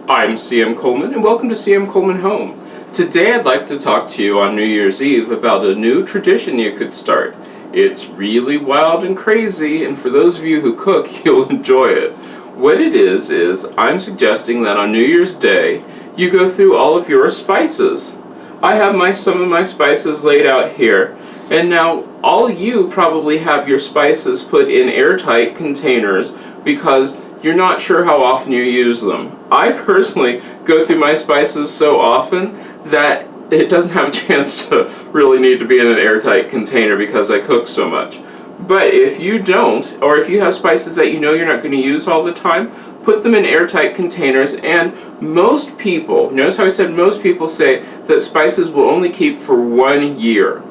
I'm CM Coleman, and welcome to CM Coleman Home. Today I'd like to talk to you on New Year's Eve about a new tradition you could start. It's really wild and crazy, and for those of you who cook, you'll enjoy it. What it is I'm suggesting that on New Year's Day, you go through all of your spices. I have some of my spices laid out here, and now all you probably have your spices put in airtight containers because you're not sure how often you use them. I personally go through my spices so often that it doesn't have a chance to really need to be in an airtight container because I cook so much. But if you don't, or if you have spices that you know you're not going to use all the time, put them in airtight containers. And most people, notice how I said most people, say that spices will only keep for 1 year.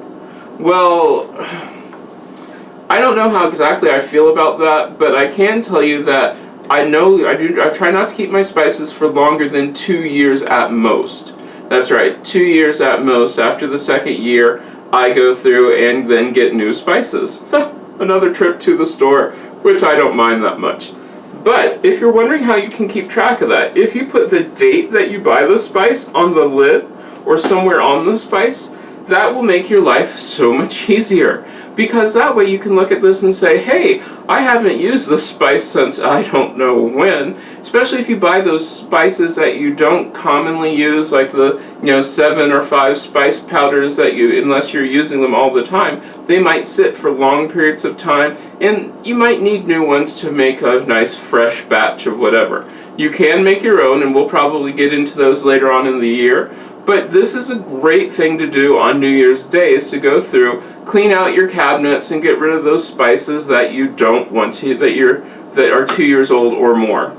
Well, I don't know how exactly I feel about that, but I can tell you that I try not to keep my spices for longer than 2 years at most. That's right, 2 years at most. After the second year, I go through and then get new spices. Another trip to the store, which I don't mind that much. But if you're wondering how you can keep track of that, if you put the date that you buy the spice on the lid or somewhere on the spice, that will make your life so much easier. Because that way you can look at this and say, hey, I haven't used this spice since I don't know when. Especially if you buy those spices that you don't commonly use, like the 7 or 5 spice powders that unless you're using them all the time, they might sit for long periods of time, and you might need new ones to make a nice fresh batch of whatever. You can make your own, and we'll probably get into those later on in the year. But this is a great thing to do on New Year's Day, is to go through, clean out your cabinets, and get rid of those spices that you don't want to, that are 2 years old or more.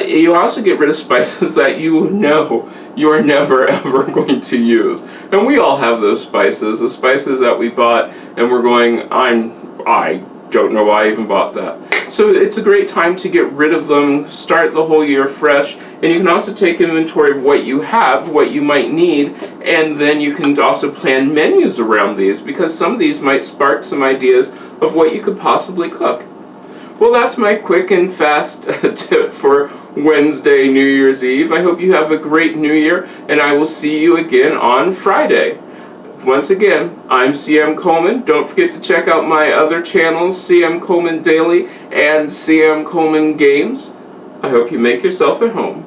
You also get rid of spices that you know you are never ever going to use. And we all have those spices, the spices that we bought, and we're going, I don't know why I even bought that. So it's a great time to get rid of them, start the whole year fresh, and you can also take inventory of what you have, what you might need, and then you can also plan menus around these, because some of these might spark some ideas of what you could possibly cook. Well, that's my quick and fast tip for Wednesday, New Year's Eve. I hope you have a great New Year, and I will see you again on Friday. Once again, I'm CM Coleman. Don't forget to check out my other channels, CM Coleman Daily and CM Coleman Games. I hope you make yourself at home.